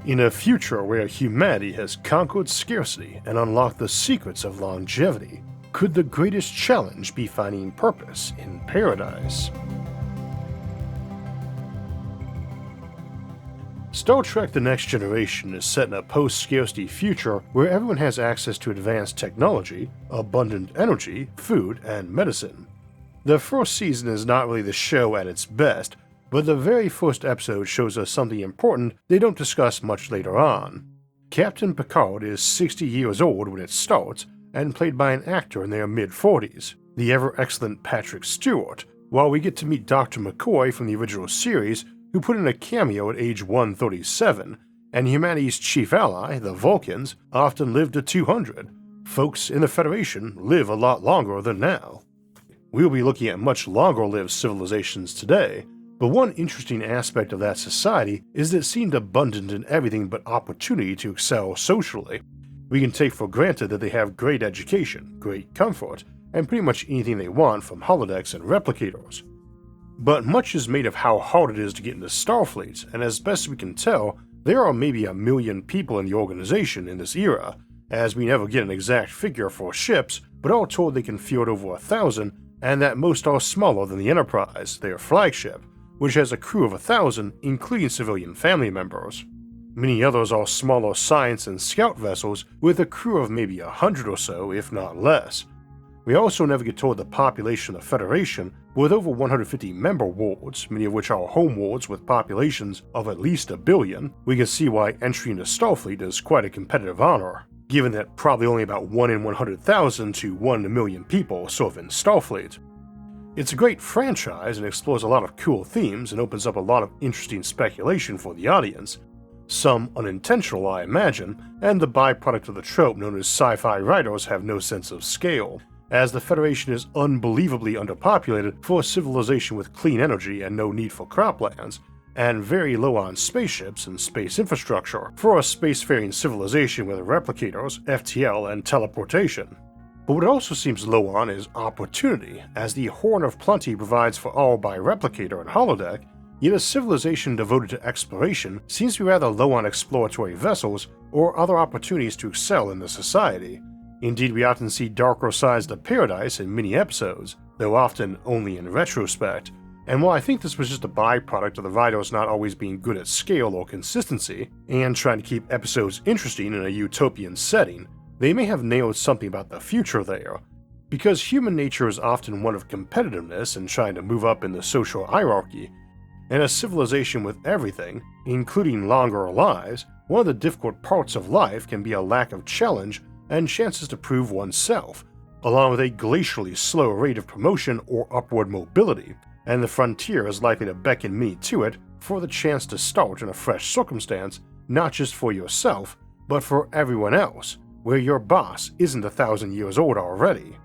In a future where humanity has conquered scarcity and unlocked the secrets of longevity, could the greatest challenge be finding purpose in paradise? Star Trek The Next Generation is set in a post-scarcity future where everyone has access to advanced technology, abundant energy, food, and medicine. The first season is not really the show at its best, but the very first episode shows us something important they don't discuss much later on. Captain Picard is 60 years old when it starts, and played by an actor in their mid-40s, the ever-excellent Patrick Stewart, while we get to meet Dr. McCoy from the original series, who put in a cameo at age 137, and humanity's chief ally, the Vulcans, often lived to 200. Folks in the Federation live a lot longer than now. We'll be looking at much longer-lived civilizations today, but one interesting aspect of that society is that it seemed abundant in everything but opportunity to excel socially. We can take for granted that they have great education, great comfort, and pretty much anything they want from holodecks and replicators. But much is made of how hard it is to get into Starfleet, and as best we can tell, there are maybe 1 million people in the organization in this era, as we never get an exact figure for ships, but all told they can field over 1,000, and that most are smaller than the Enterprise, their flagship, which has a crew of 1,000, including civilian family members. Many others are smaller science and scout vessels with a crew of maybe 100 or so, if not less. We also never get told the population of the Federation, with over 150 member worlds, many of which are home worlds with populations of at least 1 billion. We can see why entry into Starfleet is quite a competitive honor, given that probably only about 1 in 100,000 to 1 in a million people serve in Starfleet. It's a great franchise and explores a lot of cool themes and opens up a lot of interesting speculation for the audience. Some unintentional, I imagine, and the byproduct of the trope known as sci-fi writers have no sense of scale, as the Federation is unbelievably underpopulated for a civilization with clean energy and no need for croplands, and very low on spaceships and space infrastructure for a spacefaring civilization with replicators, FTL, and teleportation. But what it also seems low on is opportunity, as the Horn of Plenty provides for all by replicator and holodeck, yet a civilization devoted to exploration seems to be rather low on exploratory vessels or other opportunities to excel in the society. Indeed, we often see darker sides of paradise in many episodes, though often only in retrospect, and while I think this was just a byproduct of the writers not always being good at scale or consistency, and trying to keep episodes interesting in a utopian setting, they may have nailed something about the future there, because human nature is often one of competitiveness and trying to move up in the social hierarchy, and a civilization with everything, including longer lives, one of the difficult parts of life can be a lack of challenge and chances to prove oneself, along with a glacially slow rate of promotion or upward mobility, and the frontier is likely to beckon me to it for the chance to start in a fresh circumstance, not just for yourself, but for everyone else, where your boss isn't 1,000 years old already.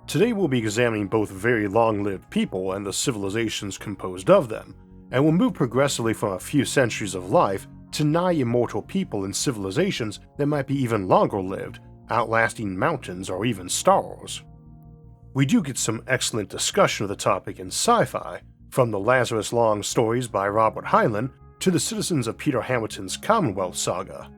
Today we'll be examining both very long-lived people and the civilizations composed of them, and we'll move progressively from a few centuries of life to nigh immortal people and civilizations that might be even longer-lived, outlasting mountains or even stars. We do get some excellent discussion of the topic in sci-fi, from the Lazarus Long stories by Robert Heinlein to the Citizens of Peter Hamilton's Commonwealth saga.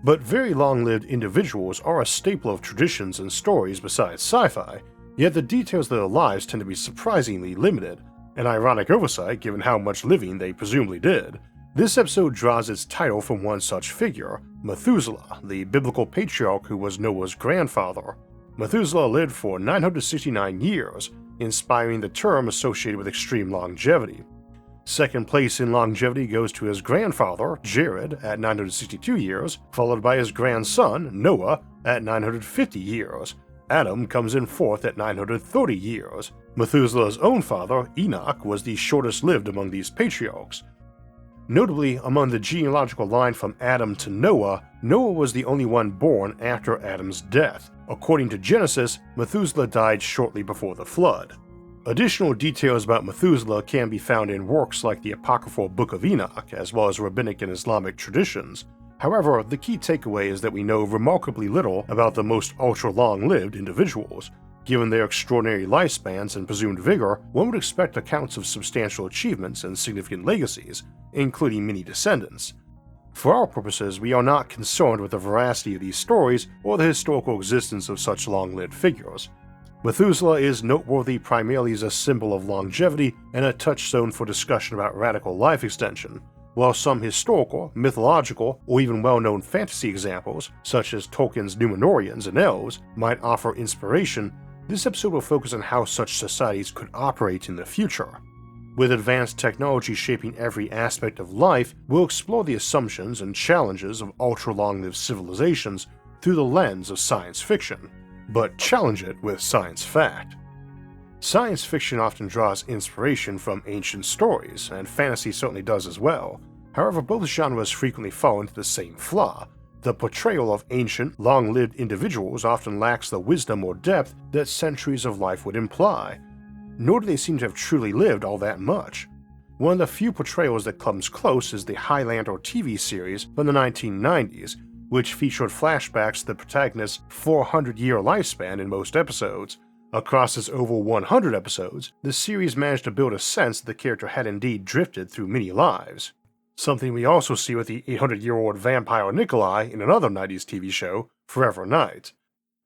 But very long-lived individuals are a staple of traditions and stories besides sci-fi, yet the details of their lives tend to be surprisingly limited, an ironic oversight given how much living they presumably did. This episode draws its title from one such figure, Methuselah, the biblical patriarch who was Noah's grandfather. Methuselah lived for 969 years, inspiring the term associated with extreme longevity. Second place in longevity goes to his grandfather, Jared, at 962 years, followed by his grandson, Noah, at 950 years. Adam comes in fourth at 930 years. Methuselah's own father, Enoch, was the shortest lived among these patriarchs. Notably, among the genealogical line from Adam to Noah, Noah was the only one born after Adam's death. According to Genesis, Methuselah died shortly before the flood. Additional details about Methuselah can be found in works like the apocryphal Book of Enoch, as well as rabbinic and Islamic traditions. However, the key takeaway is that we know remarkably little about the most ultra-long-lived individuals. Given their extraordinary lifespans and presumed vigor, one would expect accounts of substantial achievements and significant legacies, including many descendants. For our purposes, we are not concerned with the veracity of these stories or the historical existence of such long-lived figures. Methuselah is noteworthy primarily as a symbol of longevity and a touchstone for discussion about radical life extension, while some historical, mythological, or even well-known fantasy examples, such as Tolkien's Númenóreans and Elves, might offer inspiration. This episode will focus on how such societies could operate in the future. With advanced technology shaping every aspect of life, we'll explore the assumptions and challenges of ultra-long-lived civilizations through the lens of science fiction, but challenge it with science fact. Science fiction often draws inspiration from ancient stories, and fantasy certainly does as well. However, both genres frequently fall into the same flaw. The portrayal of ancient, long-lived individuals often lacks the wisdom or depth that centuries of life would imply, nor do they seem to have truly lived all that much. One of the few portrayals that comes close is the Highlander TV series from the 1990s, which featured flashbacks to the protagonist's 400-year lifespan in most episodes. Across its over 100 episodes, the series managed to build a sense that the character had indeed drifted through many lives. Something we also see with the 800-year-old vampire Nikolai in another 90s TV show, Forever Knight.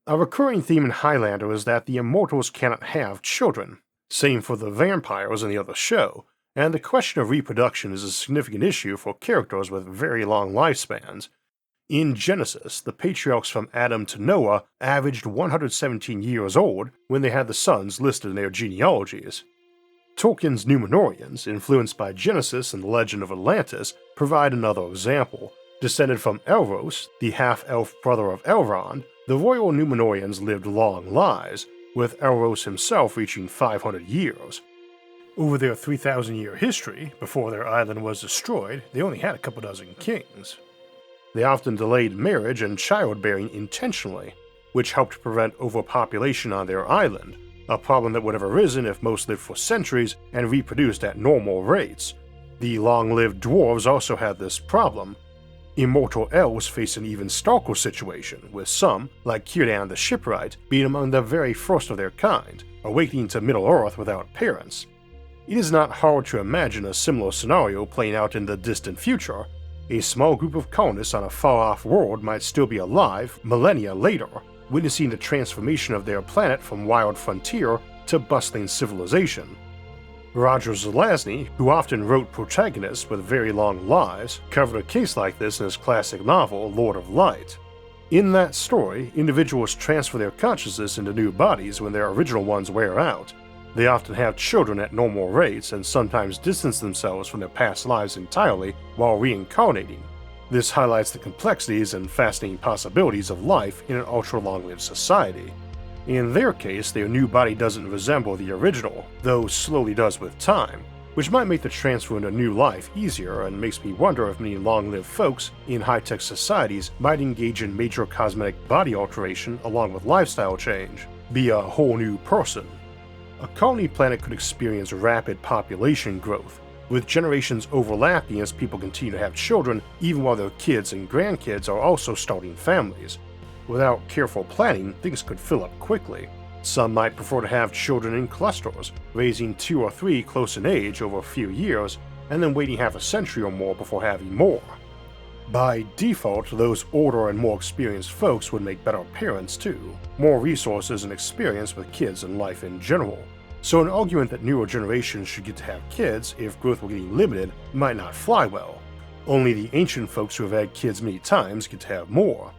A recurring theme in Highlander is that the immortals cannot have children. Same for the vampires in the other show, and the question of reproduction is a significant issue for characters with very long lifespans. In Genesis, the patriarchs from Adam to Noah averaged 117 years old when they had the sons listed in their genealogies. Tolkien's Númenóreans, influenced by Genesis and the legend of Atlantis, provide another example. Descended from Elros, the half-elf brother of Elrond, the royal Númenóreans lived long lives, with Elros himself reaching 500 years. Over their 3,000-year history, before their island was destroyed, they only had a couple dozen kings. They often delayed marriage and childbearing intentionally, which helped prevent overpopulation on their island, a problem that would have arisen if most lived for centuries and reproduced at normal rates. The long-lived dwarves also had this problem. Immortal elves face an even starker situation, with some, like Círdan the Shipwright, being among the very first of their kind, awakening to Middle-earth without parents. It is not hard to imagine a similar scenario playing out in the distant future. A small group of colonists on a far-off world might still be alive millennia later, witnessing the transformation of their planet from wild frontier to bustling civilization. Roger Zelazny, who often wrote protagonists with very long lives, covered a case like this in his classic novel Lord of Light. In that story, individuals transfer their consciousness into new bodies when their original ones wear out. They often have children at normal rates and sometimes distance themselves from their past lives entirely while reincarnating. This highlights the complexities and fascinating possibilities of life in an ultra-long-lived society. In their case, their new body doesn't resemble the original, though slowly does with time, which might make the transfer into new life easier and makes me wonder if many long-lived folks in high-tech societies might engage in major cosmetic body alteration along with lifestyle change, be a whole new person. A colony planet could experience rapid population growth, with generations overlapping as people continue to have children even while their kids and grandkids are also starting families. Without careful planning, things could fill up quickly. Some might prefer to have children in clusters, raising 2 or 3 close in age over a few years, and then waiting half a century or more before having more. By default, those older and more experienced folks would make better parents too, more resources and experience with kids and life in general. So an argument that newer generations should get to have kids if growth were getting limited might not fly well. Only the ancient folks who have had kids many times get to have more.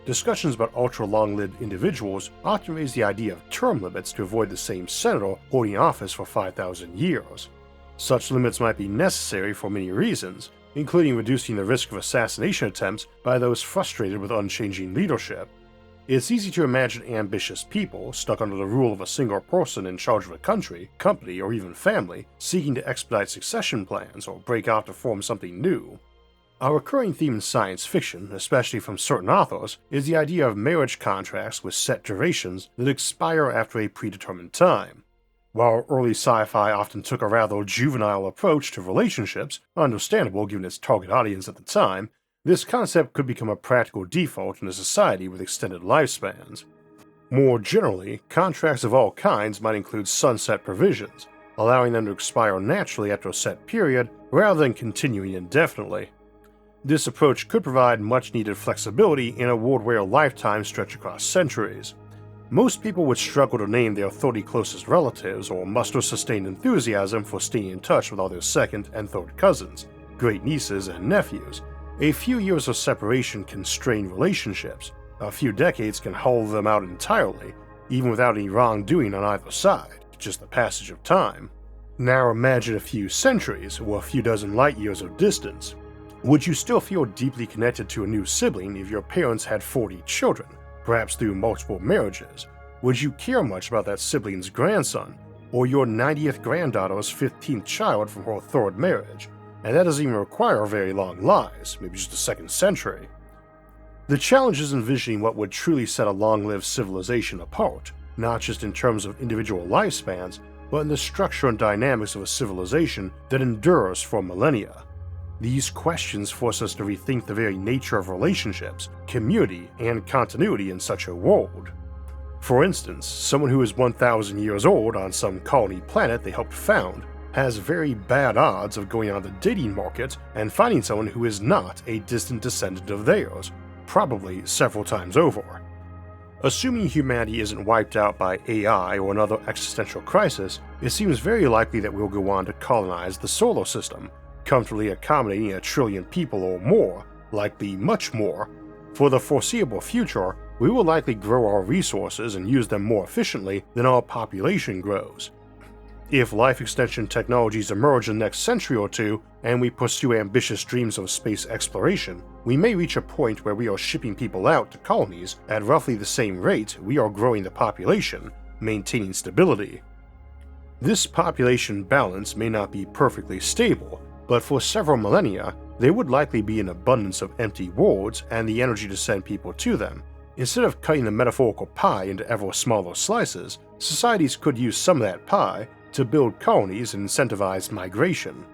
Discussions about ultra-long-lived individuals often raise the idea of term limits to avoid the same senator holding office for 5,000 years. Such limits might be necessary for many reasons, including reducing the risk of assassination attempts by those frustrated with unchanging leadership. It's easy to imagine ambitious people, stuck under the rule of a single person in charge of a country, company, or even family, seeking to expedite succession plans or break out to form something new. A recurring theme in science fiction, especially from certain authors, is the idea of marriage contracts with set durations that expire after a predetermined time. While early sci-fi often took a rather juvenile approach to relationships, understandable given its target audience at the time, this concept could become a practical default in a society with extended lifespans. More generally, contracts of all kinds might include sunset provisions, allowing them to expire naturally after a set period rather than continuing indefinitely. This approach could provide much-needed flexibility in a world where lifetimes stretch across centuries. Most people would struggle to name their 30 closest relatives or muster sustained enthusiasm for staying in touch with all their second and third cousins, great nieces, and nephews. A few years of separation can strain relationships. A few decades can hollow them out entirely, even without any wrongdoing on either side, just the passage of time. Now imagine a few centuries or a few dozen light years of distance. Would you still feel deeply connected to a new sibling if your parents had 40 children, perhaps through multiple marriages? Would you care much about that sibling's grandson, or your 90th granddaughter's 15th child from her third marriage? And that doesn't even require very long lives, maybe just a second century. The challenge is envisioning what would truly set a long-lived civilization apart, not just in terms of individual lifespans, but in the structure and dynamics of a civilization that endures for millennia. These questions force us to rethink the very nature of relationships, community, and continuity in such a world. For instance, someone who is 1,000 years old on some colony planet they helped found has very bad odds of going on the dating market and finding someone who is not a distant descendant of theirs, probably several times over. Assuming humanity isn't wiped out by AI or another existential crisis, it seems very likely that we'll go on to colonize the solar system, comfortably accommodating 1 trillion people or more, likely much more. For the foreseeable future, we will likely grow our resources and use them more efficiently than our population grows. If life extension technologies emerge in the next century or two, and we pursue ambitious dreams of space exploration, we may reach a point where we are shipping people out to colonies at roughly the same rate we are growing the population, maintaining stability. This population balance may not be perfectly stable, but for several millennia, there would likely be an abundance of empty worlds and the energy to send people to them. Instead of cutting the metaphorical pie into ever smaller slices, societies could use some of that pie to build colonies and incentivize migration.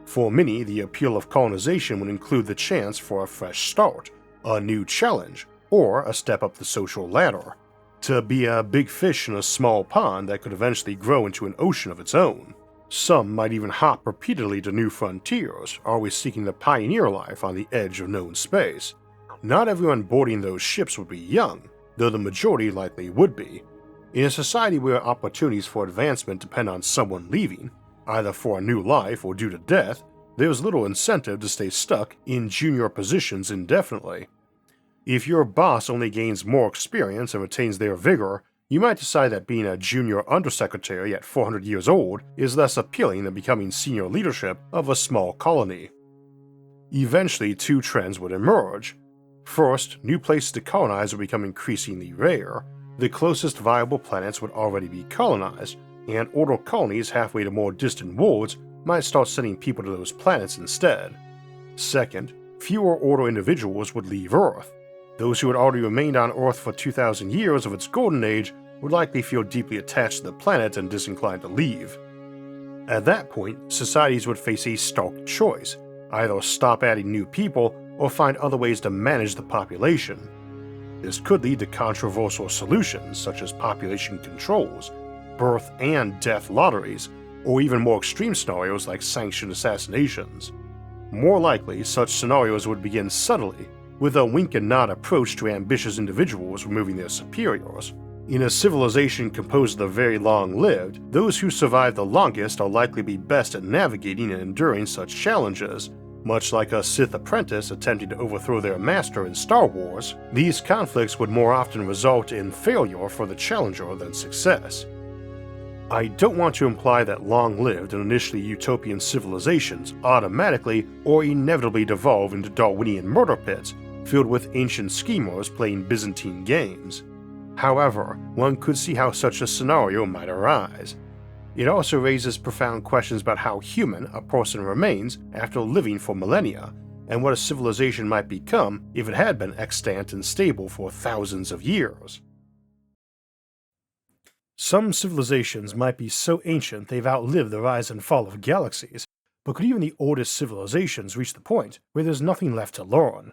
For many, the appeal of colonization would include the chance for a fresh start, a new challenge, or a step up the social ladder. To be a big fish in a small pond that could eventually grow into an ocean of its own. Some might even hop repeatedly to new frontiers, always seeking the pioneer life on the edge of known space. Not everyone boarding those ships would be young, though the majority likely would be. In a society where opportunities for advancement depend on someone leaving, either for a new life or due to death, there is little incentive to stay stuck in junior positions indefinitely. If your boss only gains more experience and retains their vigor, you might decide that being a junior undersecretary at 400 years old is less appealing than becoming senior leadership of a small colony. Eventually, two trends would emerge. First, new places to colonize would become increasingly rare. The closest viable planets would already be colonized, and older colonies halfway to more distant worlds might start sending people to those planets instead. Second, fewer older individuals would leave Earth. Those who had already remained on Earth for 2,000 years of its golden age would likely feel deeply attached to the planet and disinclined to leave. At that point, societies would face a stark choice: either stop adding new people or find other ways to manage the population. This could lead to controversial solutions such as population controls, birth and death lotteries, or even more extreme scenarios like sanctioned assassinations. More likely, such scenarios would begin subtly, with a wink and nod approach to ambitious individuals removing their superiors. In a civilization composed of the very long-lived, those who survive the longest are likely to be best at navigating and enduring such challenges. Much like a Sith apprentice attempting to overthrow their master in Star Wars, these conflicts would more often result in failure for the challenger than success. I don't want to imply that long-lived and initially utopian civilizations automatically or inevitably devolve into Darwinian murder pits filled with ancient schemers playing Byzantine games. However, one could see how such a scenario might arise. It also raises profound questions about how human a person remains after living for millennia, and what a civilization might become if it had been extant and stable for thousands of years. Some civilizations might be so ancient they've outlived the rise and fall of galaxies, but could even the oldest civilizations reach the point where there's nothing left to learn?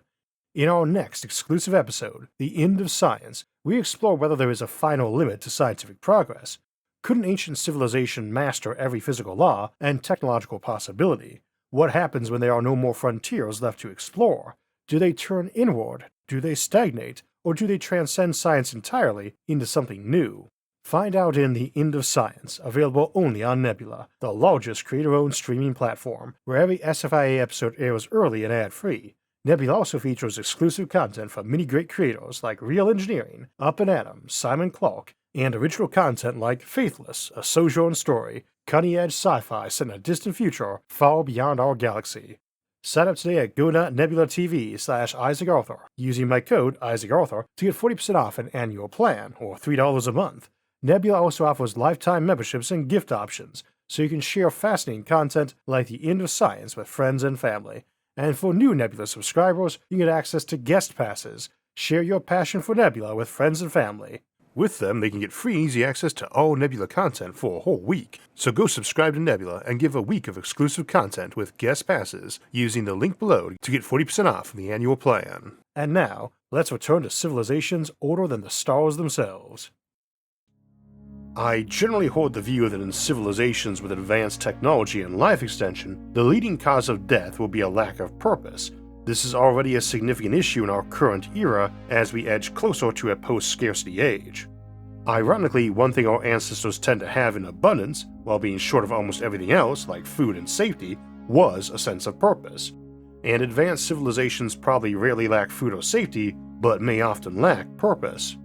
In our next exclusive episode, The End of Science, we explore whether there is a final limit to scientific progress. Could an ancient civilization master every physical law and technological possibility, What happens when there are no more frontiers left to explore? Do they turn inward? Do they stagnate? Or do they transcend science entirely into something new? Find out in The End of Science, available only on Nebula, the largest creator-owned streaming platform, where every SFIA episode airs early and ad-free. Nebula also features exclusive content from many great creators like Real Engineering, Up and Atom, Simon Clark, and original content like Faithless, A Sojourn Story, cutting-edge sci-fi set in a distant future far beyond our galaxy. Sign up today at go.nebulatv/IsaacArthur using my code IsaacArthur to get 40% off an annual plan, or $3 a month. Nebula also offers lifetime memberships and gift options, so you can share fascinating content like The End of Science with friends and family. And for new Nebula subscribers, you get access to guest passes. Share your passion for Nebula with friends and family. With them, they can get free and easy access to all Nebula content for a whole week. So go subscribe to Nebula and give a week of exclusive content with guest passes using the link below to get 40% off the annual plan. And now, let's return to civilizations older than the stars themselves. I generally hold the view that in civilizations with advanced technology and life extension, the leading cause of death will be a lack of purpose. This is already a significant issue in our current era as we edge closer to a post-scarcity age. Ironically, one thing our ancestors tend to have in abundance, while being short of almost everything else like food and safety, was a sense of purpose. And advanced civilizations probably rarely lack food or safety, but may often lack purpose.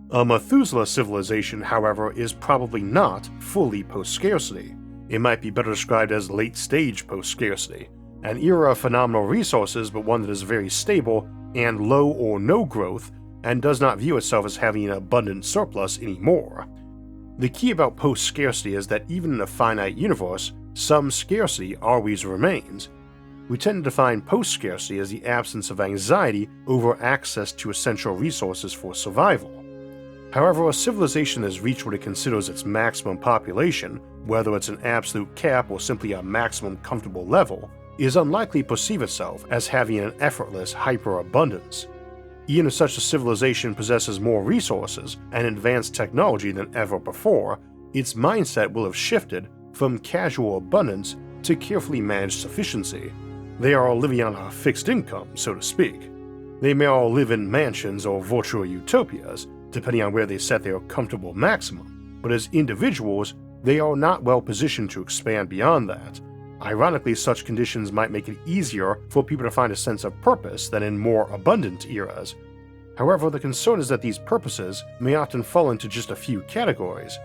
A Methuselah civilization, however, is probably not fully post-scarcity. It might be better described as late-stage post-scarcity, an era of phenomenal resources but one that is very stable and low or no growth and does not view itself as having an abundant surplus anymore. The key about post-scarcity is that even in a finite universe, some scarcity always remains. We tend to define post-scarcity as the absence of anxiety over access to essential resources for survival. However, a civilization that has reached what it considers its maximum population, whether it's an absolute cap or simply a maximum comfortable level, is unlikely to perceive itself as having an effortless hyperabundance. Even if such a civilization possesses more resources and advanced technology than ever before, its mindset will have shifted from casual abundance to carefully managed sufficiency. They are all living on a fixed income, so to speak. They may all live in mansions or virtual utopias, depending on where they set their comfortable maximum, but as individuals, they are not well positioned to expand beyond that. Ironically, such conditions might make it easier for people to find a sense of purpose than in more abundant eras. However, the concern is that these purposes may often fall into just a few categories.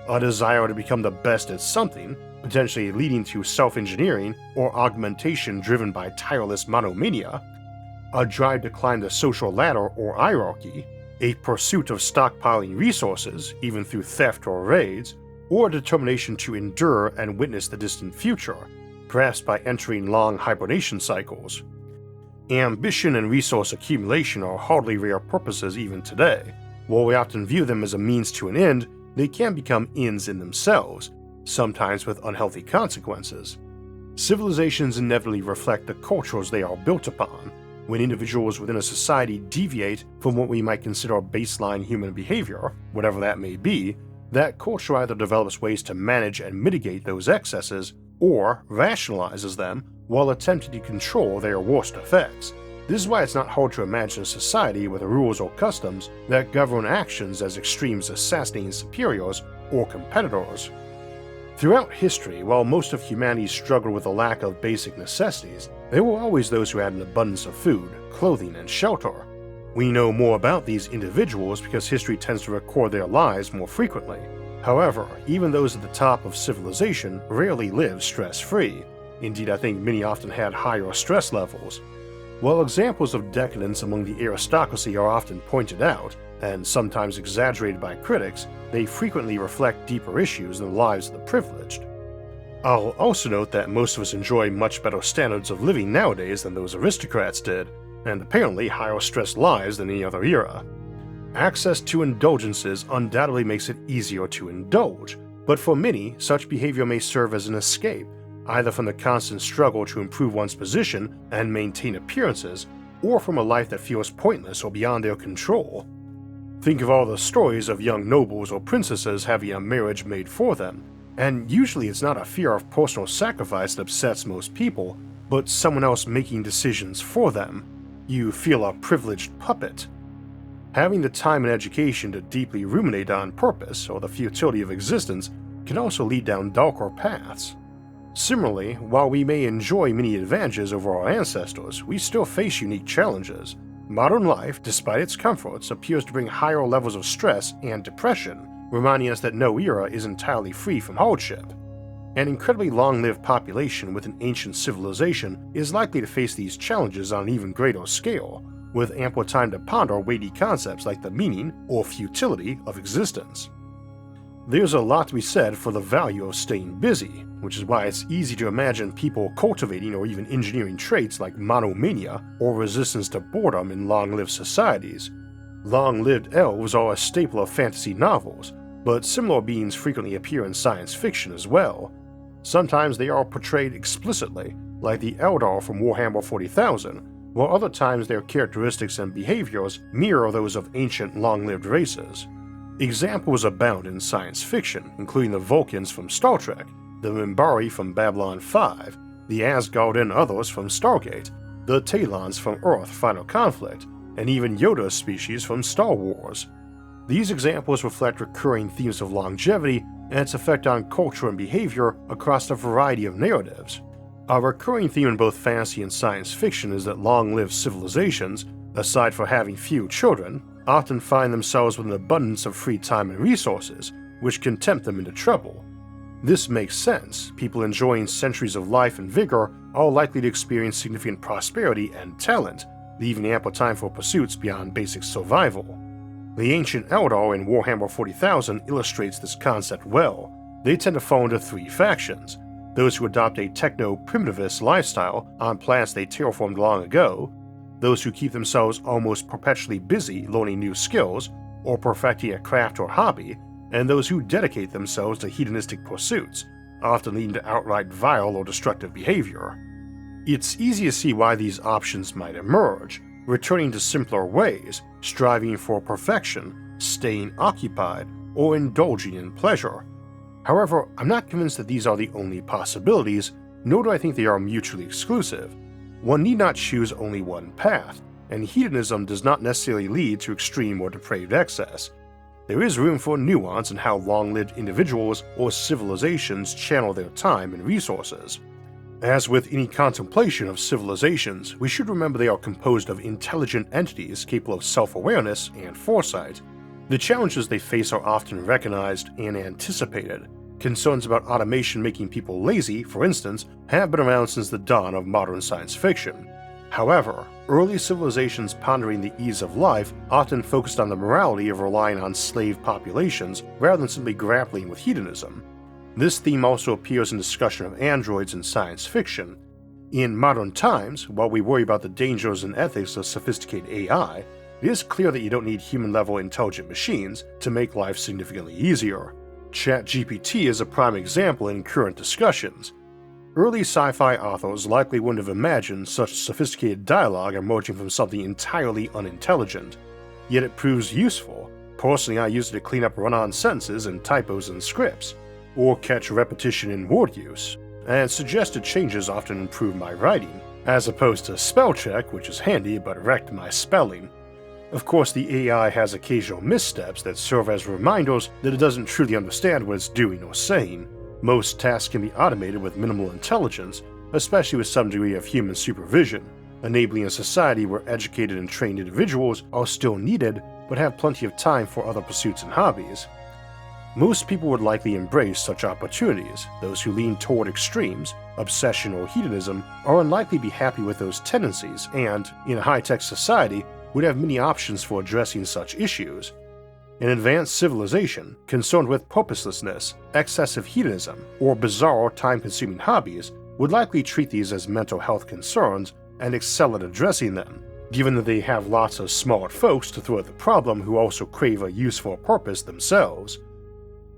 A desire to become the best at something, potentially leading to self-engineering or augmentation driven by tireless monomania, a drive to climb the social ladder or hierarchy, a pursuit of stockpiling resources, even through theft or raids, or a determination to endure and witness the distant future, perhaps by entering long hibernation cycles. Ambition and resource accumulation are hardly rare purposes even today. While we often view them as a means to an end, they can become ends in themselves, sometimes with unhealthy consequences. Civilizations inevitably reflect the cultures they are built upon. When individuals within a society deviate from what we might consider baseline human behavior, whatever that may be, that culture either develops ways to manage and mitigate those excesses, or rationalizes them while attempting to control their worst effects. This is why it's not hard to imagine a society with rules or customs that govern actions as extreme as assassinating superiors or competitors. Throughout history, while most of humanity struggled with a lack of basic necessities, there were always those who had an abundance of food, clothing, and shelter. We know more about these individuals because history tends to record their lives more frequently. However, even those at the top of civilization rarely lived stress-free. Indeed, I think many often had higher stress levels. While examples of decadence among the aristocracy are often pointed out, and sometimes exaggerated by critics, they frequently reflect deeper issues in the lives of the privileged. I'll also note that most of us enjoy much better standards of living nowadays than those aristocrats did, and apparently higher stress lives than any other era. Access to indulgences undoubtedly makes it easier to indulge, but for many, such behavior may serve as an escape, either from the constant struggle to improve one's position and maintain appearances, or from a life that feels pointless or beyond their control. Think of all the stories of young nobles or princesses having a marriage made for them, And usually it's not a fear of personal sacrifice that upsets most people, but someone else making decisions for them. You feel a privileged puppet. Having the time and education to deeply ruminate on purpose or the futility of existence can also lead down darker paths. Similarly, while we may enjoy many advantages over our ancestors, we still face unique challenges. Modern life, despite its comforts, appears to bring higher levels of stress and depression, reminding us that no era is entirely free from hardship. An incredibly long-lived population with an ancient civilization is likely to face these challenges on an even greater scale, with ample time to ponder weighty concepts like the meaning or futility of existence. There's a lot to be said for the value of staying busy, which is why it's easy to imagine people cultivating or even engineering traits like monomania or resistance to boredom in long-lived societies. Long-lived elves are a staple of fantasy novels, but similar beings frequently appear in science fiction as well. Sometimes they are portrayed explicitly, like the Eldar from Warhammer 40,000, while other times their characteristics and behaviors mirror those of ancient long-lived races. Examples abound in science fiction, including the Vulcans from Star Trek, the Minbari from Babylon 5, the Asgard and others from Stargate, the Talons from Earth Final Conflict, and even Yoda's species from Star Wars. These examples reflect recurring themes of longevity and its effect on culture and behavior across a variety of narratives. A recurring theme in both fantasy and science fiction is that long-lived civilizations, aside from having few children, often find themselves with an abundance of free time and resources, which can tempt them into trouble. This makes sense. People enjoying centuries of life and vigor are likely to experience significant prosperity and talent, leaving ample time for pursuits beyond basic survival. The ancient Eldar in Warhammer 40,000 illustrates this concept well. They tend to fall into three factions: those who adopt a techno-primitivist lifestyle on planets they terraformed long ago, those who keep themselves almost perpetually busy learning new skills or perfecting a craft or hobby, and those who dedicate themselves to hedonistic pursuits, often leading to outright vile or destructive behavior. It's easy to see why these options might emerge, returning to simpler ways, striving for perfection, staying occupied, or indulging in pleasure. However, I'm not convinced that these are the only possibilities, nor do I think they are mutually exclusive. One need not choose only one path, and hedonism does not necessarily lead to extreme or depraved excess. There is room for nuance in how long-lived individuals or civilizations channel their time and resources. As with any contemplation of civilizations, we should remember they are composed of intelligent entities capable of self-awareness and foresight. The challenges they face are often recognized and anticipated. Concerns about automation making people lazy, for instance, have been around since the dawn of modern science fiction. However, early civilizations pondering the ease of life often focused on the morality of relying on slave populations rather than simply grappling with hedonism. This theme also appears in discussion of androids in science fiction. In modern times, while we worry about the dangers and ethics of sophisticated AI, it is clear that you don't need human-level intelligent machines to make life significantly easier. ChatGPT is a prime example in current discussions. Early sci-fi authors likely wouldn't have imagined such sophisticated dialogue emerging from something entirely unintelligent, yet it proves useful. Personally, I use it to clean up run-on sentences and typos in scripts, or catch repetition in word use, and suggested changes often improve my writing, as opposed to spell check, which is handy but wrecked my spelling. Of course, the AI has occasional missteps that serve as reminders that it doesn't truly understand what it's doing or saying. Most tasks can be automated with minimal intelligence, especially with some degree of human supervision, enabling a society where educated and trained individuals are still needed but have plenty of time for other pursuits and hobbies. Most people would likely embrace such opportunities. Those who lean toward extremes, obsession or hedonism, are unlikely to be happy with those tendencies and, in a high-tech society, would have many options for addressing such issues. An advanced civilization, concerned with purposelessness, excessive hedonism, or bizarre, time-consuming hobbies, would likely treat these as mental health concerns and excel at addressing them, given that they have lots of smart folks to throw at the problem who also crave a useful purpose themselves.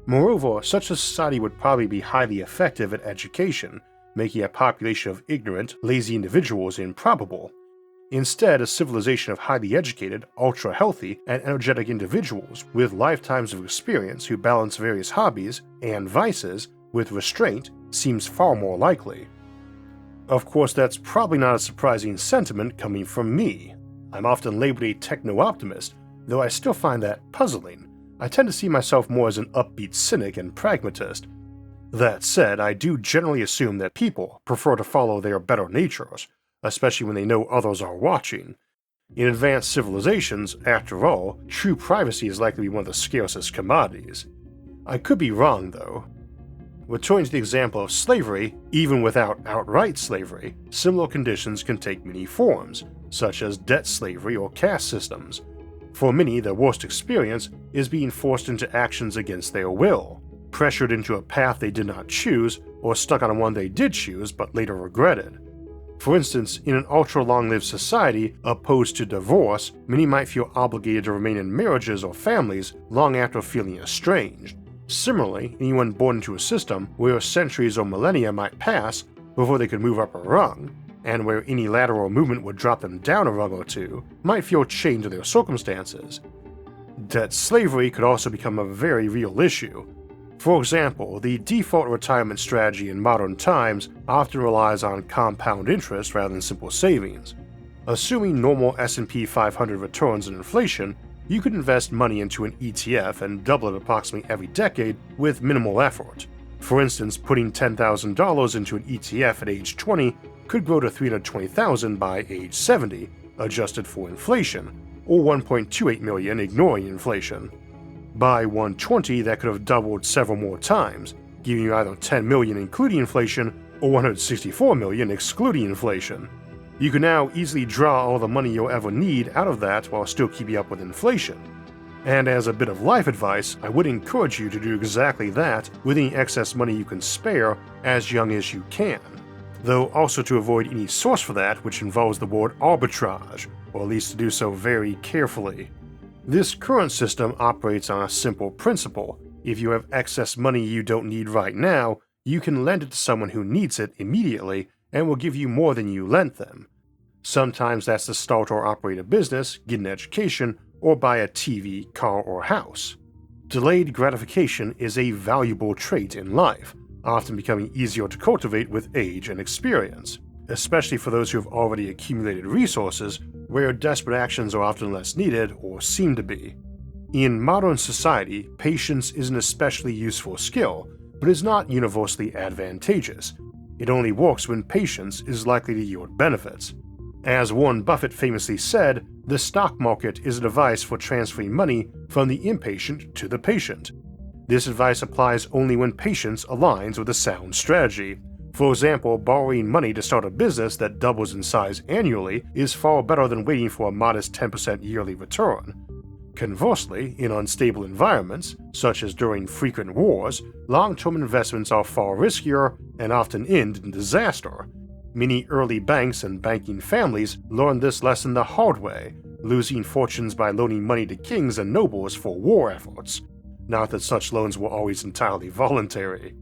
Moreover, such a society would probably be highly effective at education, making a population of ignorant, lazy individuals improbable. Instead, a civilization of highly educated, ultra-healthy, and energetic individuals with lifetimes of experience who balance various hobbies and vices with restraint seems far more likely. Of course, that's probably not a surprising sentiment coming from me. I'm often labeled a techno-optimist, though I still find that puzzling. I tend to see myself more as an upbeat cynic and pragmatist. That said, I do generally assume that people prefer to follow their better natures, especially when they know others are watching. In advanced civilizations, after all, true privacy is likely to be one of the scarcest commodities. I could be wrong, though. Returning to the example of slavery, even without outright slavery, similar conditions can take many forms, such as debt slavery or caste systems. For many, their worst experience is being forced into actions against their will, pressured into a path they did not choose, or stuck on one they did choose but later regretted. For instance, in an ultra-long-lived society opposed to divorce, many might feel obligated to remain in marriages or families long after feeling estranged. Similarly, anyone born into a system where centuries or millennia might pass before they could move up a rung, and where any lateral movement would drop them down a rung or two, might feel chained to their circumstances. Debt slavery could also become a very real issue. For example, the default retirement strategy in modern times often relies on compound interest rather than simple savings. Assuming normal S&P 500 returns and inflation, you could invest money into an ETF and double it approximately every decade with minimal effort. For instance, putting $10,000 into an ETF at age 20 could grow to $320,000 by age 70, adjusted for inflation, or $1.28 million ignoring inflation. By 120, that could have doubled several more times, giving you either $10 million including inflation or $164 million excluding inflation. You can now easily draw all the money you'll ever need out of that while still keeping up with inflation. And as a bit of life advice, I would encourage you to do exactly that with any excess money you can spare as young as you can, though also to avoid any source for that which involves the word arbitrage, or at least to do so very carefully. This current system operates on a simple principle. If you have excess money you don't need right now, you can lend it to someone who needs it immediately and will give you more than you lent them. Sometimes that's to start or operate a business, get an education, or buy a TV, car, or house. Delayed gratification is a valuable trait in life, often becoming easier to cultivate with age and experience, especially for those who have already accumulated resources, where desperate actions are often less needed or seem to be. In modern society, patience is an especially useful skill, but is not universally advantageous. It only works when patience is likely to yield benefits. As Warren Buffett famously said, the stock market is a device for transferring money from the impatient to the patient. This advice applies only when patience aligns with a sound strategy. For example, borrowing money to start a business that doubles in size annually is far better than waiting for a modest 10% yearly return. Conversely, in unstable environments, such as during frequent wars, long-term investments are far riskier and often end in disaster. Many early banks and banking families learned this lesson the hard way, losing fortunes by loaning money to kings and nobles for war efforts. Not that such loans were always entirely voluntary.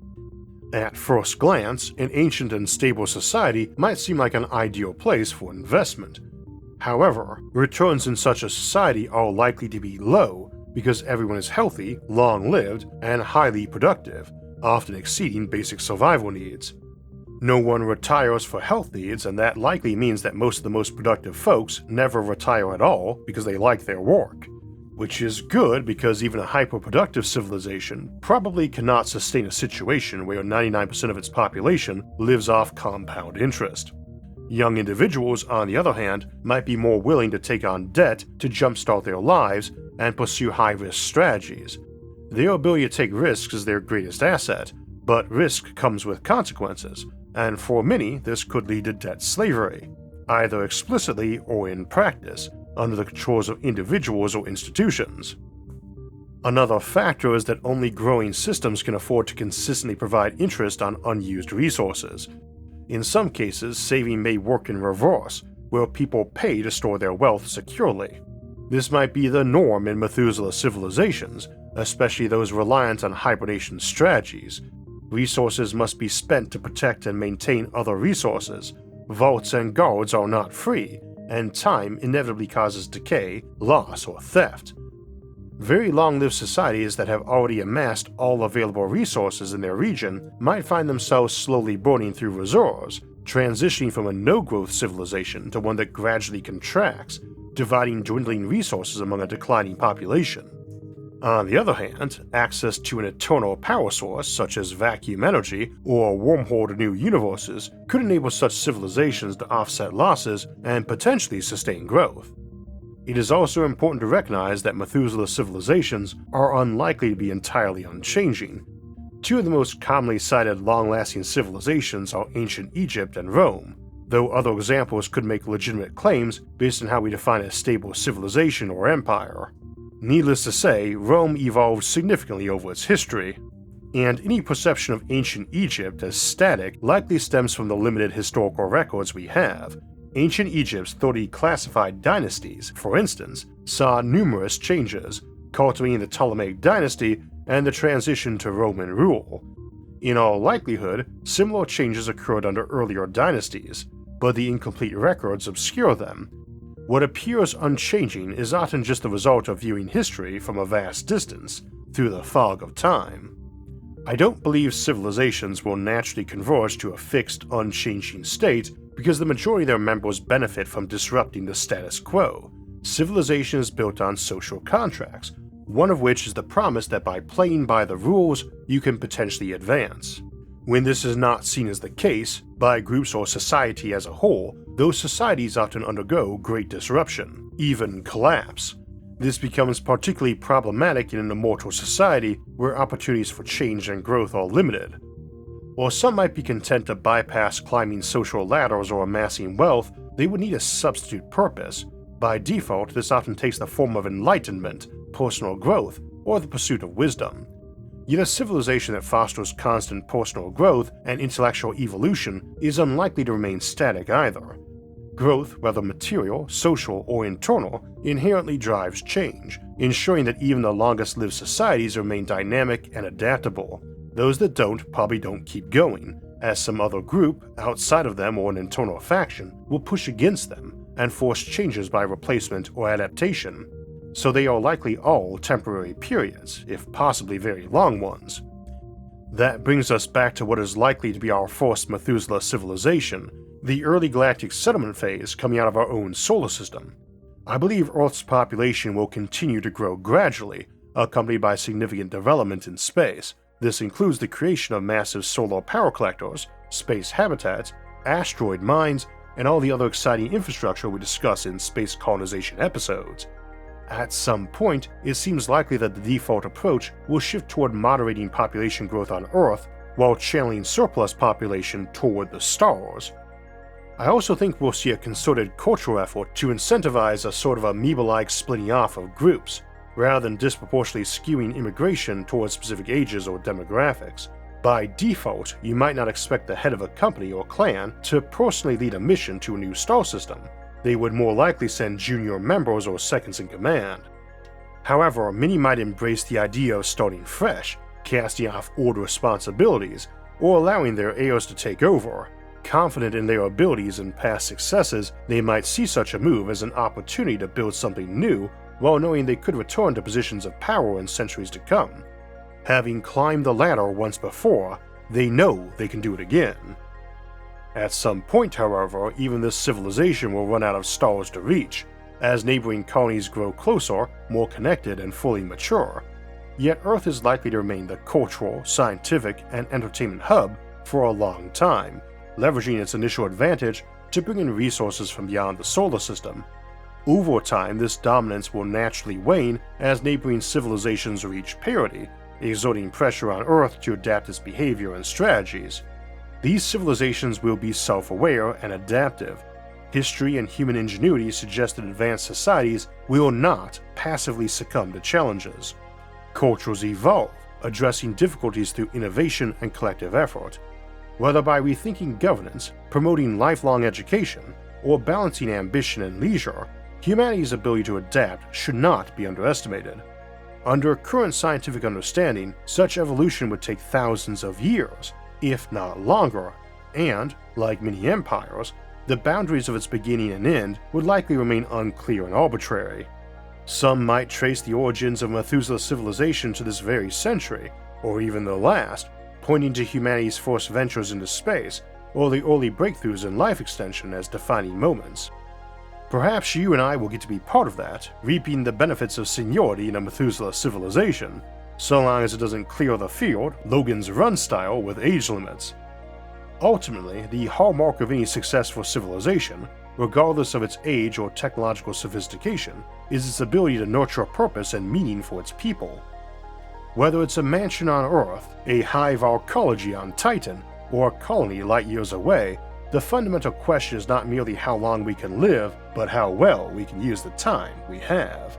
At first glance, an ancient and stable society might seem like an ideal place for investment. However, returns in such a society are likely to be low because everyone is healthy, long-lived, and highly productive, often exceeding basic survival needs. No one retires for health needs, and that likely means that most of the most productive folks never retire at all because they like their work. Which is good because even a hyper-productive civilization probably cannot sustain a situation where 99% of its population lives off compound interest. Young individuals, on the other hand, might be more willing to take on debt to jumpstart their lives and pursue high-risk strategies. Their ability to take risks is their greatest asset, but risk comes with consequences, and for many this could lead to debt slavery, either explicitly or in practice, under the controls of individuals or institutions. Another factor is that only growing systems can afford to consistently provide interest on unused resources. In some cases, saving may work in reverse, where people pay to store their wealth securely. This might be the norm in Methuselah civilizations, especially those reliant on hibernation strategies. Resources must be spent to protect and maintain other resources. Vaults and guards are not free, and time inevitably causes decay, loss, or theft. Very long-lived societies that have already amassed all available resources in their region might find themselves slowly burning through reserves, transitioning from a no-growth civilization to one that gradually contracts, dividing dwindling resources among a declining population. On the other hand, access to an eternal power source such as vacuum energy or a wormhole to new universes could enable such civilizations to offset losses and potentially sustain growth. It is also important to recognize that Methuselah civilizations are unlikely to be entirely unchanging. Two of the most commonly cited long-lasting civilizations are ancient Egypt and Rome, though other examples could make legitimate claims based on how we define a stable civilization or empire. Needless to say, Rome evolved significantly over its history, and any perception of ancient Egypt as static likely stems from the limited historical records we have. Ancient Egypt's 30 classified dynasties, for instance, saw numerous changes, culminating the Ptolemaic dynasty and the transition to Roman rule. In all likelihood, similar changes occurred under earlier dynasties, but the incomplete records obscure them. What appears unchanging is often just the result of viewing history from a vast distance, through the fog of time. I don't believe civilizations will naturally converge to a fixed, unchanging state because the majority of their members benefit from disrupting the status quo. Civilization is built on social contracts, one of which is the promise that by playing by the rules, you can potentially advance. When this is not seen as the case, by groups or society as a whole, those societies often undergo great disruption, even collapse. This becomes particularly problematic in an immortal society where opportunities for change and growth are limited. While some might be content to bypass climbing social ladders or amassing wealth, they would need a substitute purpose. By default, this often takes the form of enlightenment, personal growth, or the pursuit of wisdom. Yet a civilization that fosters constant personal growth and intellectual evolution is unlikely to remain static either. Growth, whether material, social, or internal, inherently drives change, ensuring that even the longest-lived societies remain dynamic and adaptable. Those that probably don't keep going, as some other group, outside of them or an internal faction, will push against them and force changes by replacement or adaptation. So they are likely all temporary periods, if possibly very long ones. That brings us back to what is likely to be our first Methuselah civilization, the early galactic settlement phase coming out of our own solar system. I believe Earth's population will continue to grow gradually, accompanied by significant development in space. This includes the creation of massive solar power collectors, space habitats, asteroid mines, and all the other exciting infrastructure we discuss in space colonization episodes. At some point, it seems likely that the default approach will shift toward moderating population growth on Earth while channeling surplus population toward the stars. I also think we'll see a concerted cultural effort to incentivize a sort of amoeba-like splitting off of groups, rather than disproportionately skewing immigration towards specific ages or demographics. By default, you might not expect the head of a company or clan to personally lead a mission to a new star system. They would more likely send junior members or seconds in command. However, many might embrace the idea of starting fresh, casting off old responsibilities, or allowing their heirs to take over. Confident in their abilities and past successes, they might see such a move as an opportunity to build something new, while knowing they could return to positions of power in centuries to come. Having climbed the ladder once before, they know they can do it again. At some point, however, even this civilization will run out of stars to reach, as neighboring colonies grow closer, more connected, and fully mature. Yet Earth is likely to remain the cultural, scientific, and entertainment hub for a long time, leveraging its initial advantage to bring in resources from beyond the solar system. Over time, this dominance will naturally wane as neighboring civilizations reach parity, exerting pressure on Earth to adapt its behavior and strategies. These civilizations will be self-aware and adaptive. History and human ingenuity suggest that advanced societies will not passively succumb to challenges. Cultures evolve, addressing difficulties through innovation and collective effort. Whether by rethinking governance, promoting lifelong education, or balancing ambition and leisure, humanity's ability to adapt should not be underestimated. Under current scientific understanding, such evolution would take thousands of years, if not longer, and, like many empires, the boundaries of its beginning and end would likely remain unclear and arbitrary. Some might trace the origins of Methuselah's civilization to this very century, or even the last, pointing to humanity's first ventures into space, or the early breakthroughs in life extension as defining moments. Perhaps you and I will get to be part of that, reaping the benefits of seniority in a Methuselah civilization, so long as it doesn't clear the field, Logan's Run style, with age limits. Ultimately, the hallmark of any successful civilization, regardless of its age or technological sophistication, is its ability to nurture purpose and meaning for its people. Whether it's a mansion on Earth, a hive arcology on Titan, or a colony light years away, the fundamental question is not merely how long we can live, but how well we can use the time we have.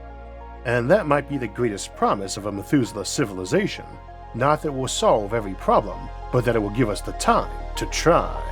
And that might be the greatest promise of a Methuselah civilization, not that it will solve every problem, but that it will give us the time to try.